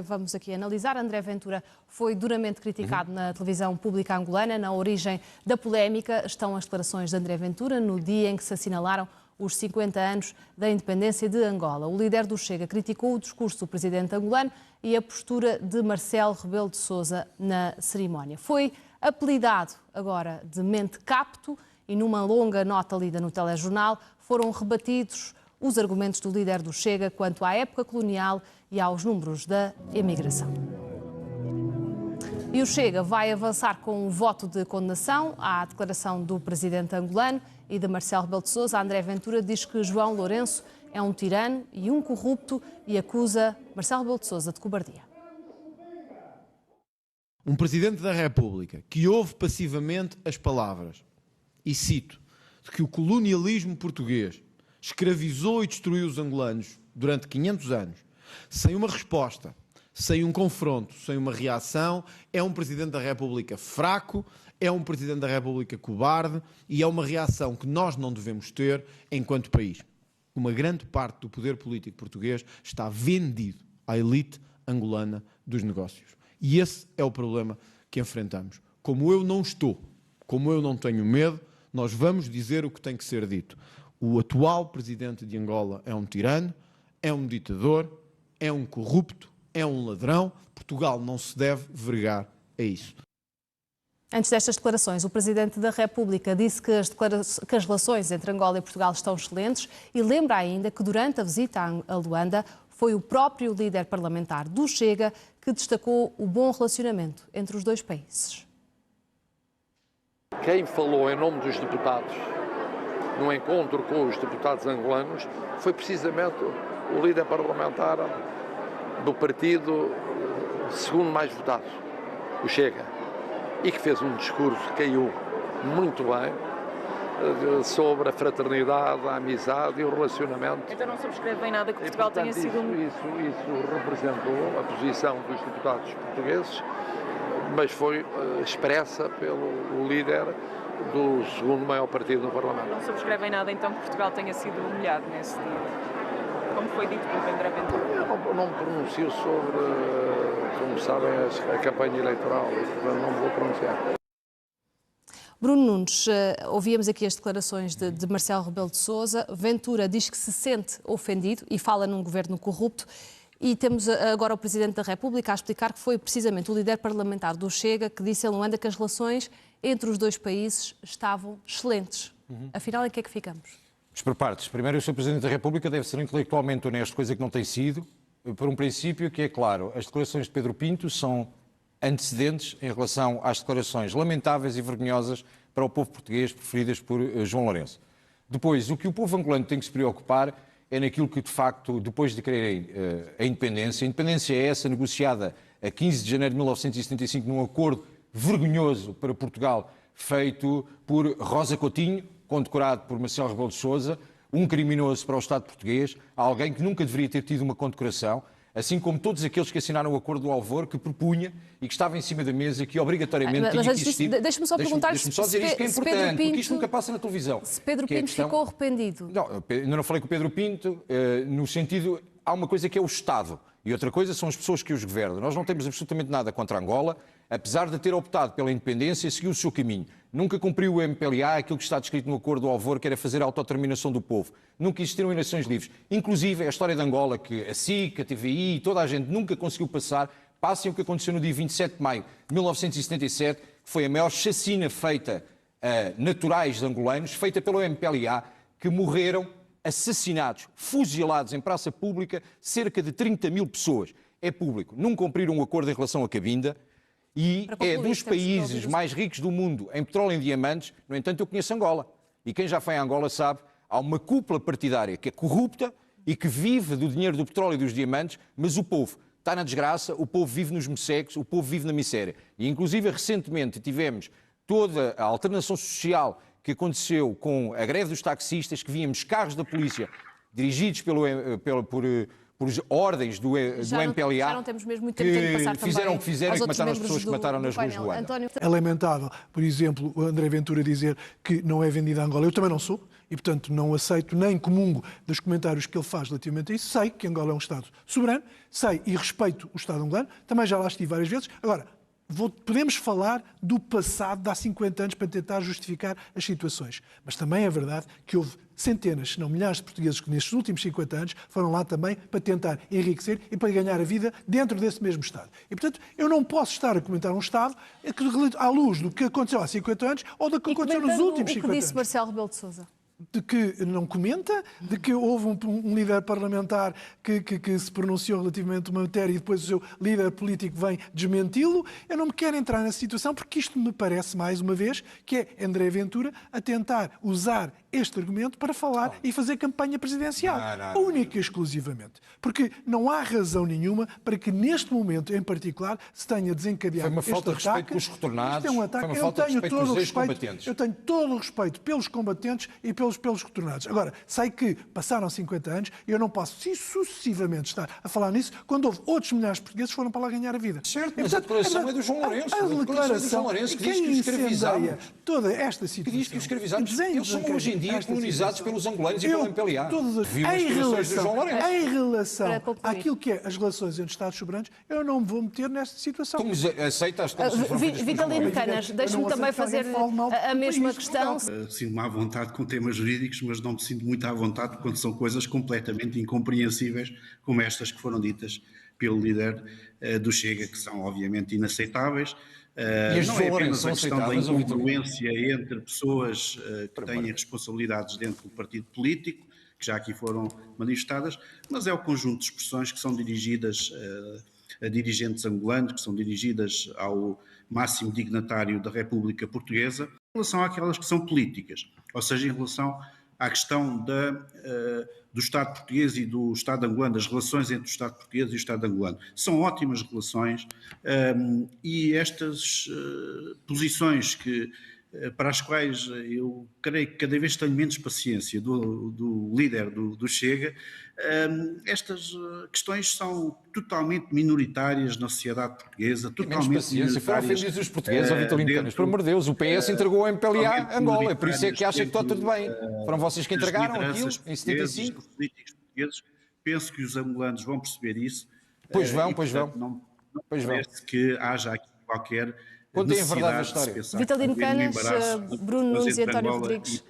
Vamos aqui analisar. André Ventura foi duramente criticado na televisão pública angolana. Na origem da polémica estão as declarações de André Ventura no dia em que se assinalaram os 50 anos da independência de Angola. O líder do Chega criticou o discurso do presidente angolano e a postura de Marcelo Rebelo de Sousa na cerimónia. Foi apelidado agora de mentecapto e numa longa nota lida no telejornal foram rebatidos os argumentos do líder do Chega quanto à época colonial e aos números da imigração. E o Chega vai avançar com um voto de condenação à declaração do presidente angolano e de Marcelo Rebelo de Sousa. André Ventura diz que João Lourenço é um tirano e um corrupto e acusa Marcelo Rebelo de Sousa de cobardia. Um presidente da República que ouve passivamente as palavras, e cito, de que o colonialismo português escravizou e destruiu os angolanos durante 500 anos, sem uma resposta, sem um confronto, sem uma reação, é um Presidente da República fraco, é um Presidente da República cobarde e é uma reação que nós não devemos ter enquanto país. Uma grande parte do poder político português está vendido à elite angolana dos negócios. E esse é o problema que enfrentamos. Como eu não estou, como eu não tenho medo, nós vamos dizer o que tem que ser dito. O atual Presidente de Angola é um tirano, é um ditador, é um corrupto, é um ladrão. Portugal não se deve vergar a isso. Antes destas declarações, o Presidente da República disse que as relações entre Angola e Portugal estão excelentes e lembra ainda que durante a visita a Luanda foi o próprio líder parlamentar do Chega que destacou o bom relacionamento entre os dois países. Quem falou em nome dos deputados no encontro com os deputados angolanos foi precisamente o líder parlamentar do partido segundo mais votado, o Chega, e que fez um discurso que caiu muito bem sobre a fraternidade, a amizade e o relacionamento. Então não subscreve em nada que Portugal tenha sido... Isso representou a posição dos deputados portugueses, mas foi expressa pelo líder do segundo maior partido no Parlamento. Não subscreve em nada então que Portugal tenha sido humilhado nesse dia? Como foi dito pelo André Ventura? Eu não pronuncio sobre, como sabem, a campanha eleitoral, e portanto não vou pronunciar. Bruno Nunes, ouvíamos aqui as declarações de Marcelo Rebelo de Sousa. Ventura diz que se sente ofendido e fala num governo corrupto. E temos agora o Presidente da República a explicar que foi precisamente o líder parlamentar do Chega que disse em Luanda que as relações entre os dois países estavam excelentes. Afinal, em que é que ficamos? Mas por partes. Primeiro, o Sr. Presidente da República deve ser intelectualmente honesto, coisa que não tem sido, por um princípio que é claro. As declarações de Pedro Pinto são antecedentes em relação às declarações lamentáveis e vergonhosas para o povo português preferidas por João Lourenço. Depois, o que o povo angolano tem que se preocupar é naquilo que, de facto, depois de quererem a independência é essa negociada a 15 de janeiro de 1975 num acordo vergonhoso para Portugal, feito por Rosa Coutinho, condecorado por Marcelo Rebelo de Sousa, um criminoso para o Estado português, alguém que nunca deveria ter tido uma condecoração, assim como todos aqueles que assinaram o Acordo do Alvor, que propunha e que estava em cima da mesa, que obrigatoriamente tinha que existir... Deixa-me só perguntar Deixa-me só dizer isto que é importante, porque isto nunca passa na televisão. Se Pedro Pinto ficou arrependido. Não, ainda não falei com o Pedro Pinto, no sentido... Há uma coisa que é o Estado e outra coisa são as pessoas que os governam. Nós não temos absolutamente nada contra Angola, apesar de ter optado pela independência, seguiu o seu caminho. Nunca cumpriu o MPLA, aquilo que está descrito no Acordo do Alvor, que era fazer a autodeterminação do povo. Nunca existiram eleições livres. Inclusive, a história de Angola, que a SIC, a TVI, toda a gente nunca conseguiu passem o que aconteceu no dia 27 de maio de 1977, que foi a maior chacina feita a naturais de angolanos, feita pelo MPLA, que morreram assassinados, fuzilados em praça pública, cerca de 30 mil pessoas. É público. Não cumpriram um acordo em relação a Cabinda e é dos países mais ricos do mundo em petróleo e em diamantes. No entanto, eu conheço Angola. E quem já foi a Angola sabe, há uma cúpula partidária que é corrupta e que vive do dinheiro do petróleo e dos diamantes, mas o povo está na desgraça, o povo vive nos morcegos, o povo vive na miséria. E, inclusive, recentemente tivemos toda a alternação social que aconteceu com a greve dos taxistas, que víamos carros da polícia dirigidos por por ordens do MPLA, já não temos mesmo muito tempo, tenho que passar que fizeram também o que fizeram aos e que outros mataram as membros pessoas que mataram do nas ruas de painel. Luanda. António, É lamentável, por exemplo, o André Ventura dizer que não é vendida a Angola. Eu também não sou e, portanto, não aceito nem comungo dos comentários que ele faz relativamente a isso. Sei que Angola é um Estado soberano, sei e respeito o Estado angolano, também já lá estive várias vezes. Agora, podemos falar do passado de há 50 anos para tentar justificar as situações. Mas também é verdade que houve centenas, se não milhares de portugueses que nestes últimos 50 anos foram lá também para tentar enriquecer e para ganhar a vida dentro desse mesmo Estado. E, portanto, eu não posso estar a comentar um Estado à luz do que aconteceu há 50 anos ou do que aconteceu nos últimos 50 o que disse anos. Marcelo Rebelo de Sousa? De que não comenta, de que houve um líder parlamentar que se pronunciou relativamente a uma matéria e depois o seu líder político vem desmenti-lo. Eu não me quero entrar nessa situação porque isto me parece, mais uma vez, que é André Ventura a tentar usar este argumento para falar e fazer campanha presidencial. Única e exclusivamente. Porque não há razão nenhuma para que neste momento, em particular, se tenha desencadeado Foi uma falta de este respeito ataque. pelos retornados, Isto é um ataque. foi uma falta de respeito pelos ex-combatentes. Eu tenho todo o respeito pelos combatentes e pelos retornados. Agora, sei que passaram 50 anos e eu não posso sucessivamente estar a falar nisso quando houve outros milhares de portugueses que foram para lá ganhar a vida. Certo, mas a declaração é do João Lourenço. A declaração é do João Lourenço que diz que os incendeia escravizados. toda esta situação. Que diz que os escravizados, eles são hoje em dia esta colonizados situação. pelos angolanos e pelo MPLA. Em Em relação Para concluir. àquilo que é as relações entre Estados soberanos, eu não me vou meter nesta situação. Tu aceita as declarações que foram feitas pelo João Vitalino Lourenço? Canas, Eu deixe-me não também aceito que alguém fazer fale mal do a mesma país. questão. Sinto-me à vontade com temas jurídicos, mas não me sinto muito à vontade quando são coisas completamente incompreensíveis, como estas que foram ditas pelo líder do Chega, que são obviamente inaceitáveis. E as Não de é João apenas Lourenço a são questão da aceitáveis, ou Vitor? incongruência entre pessoas que têm responsabilidades dentro do partido político, que já aqui foram manifestadas, mas é o conjunto de expressões que são dirigidas a dirigentes angolanos, que são dirigidas ao máximo dignatário da República Portuguesa, em relação àquelas que são políticas, ou seja, em relação à questão do Estado português e do Estado angolano, das relações entre o Estado português e o Estado angolano. São ótimas relações e estas posições para as quais eu creio que cada vez tenho menos paciência do líder do Chega, estas questões são totalmente minoritárias na sociedade portuguesa, Menos totalmente paciência. Foram minoritárias. ofendidos os portugueses, ó Vitalino Canas. Pelo amor de Deus, o PS entregou ao MPLA Angola. É por isso é que acha que está tudo bem. Foram vocês que entregaram aquilo em 75? Os políticos portugueses, penso que os angolanos vão perceber isso. Pois vão, e, pois portanto, vão. Não Pois vão. parece que haja aqui qualquer Contem a verdade da necessidade de se história. pensar Vitalino que haver um Canas, embaraço Bruno Nunes e entre António Angola Rodrigues.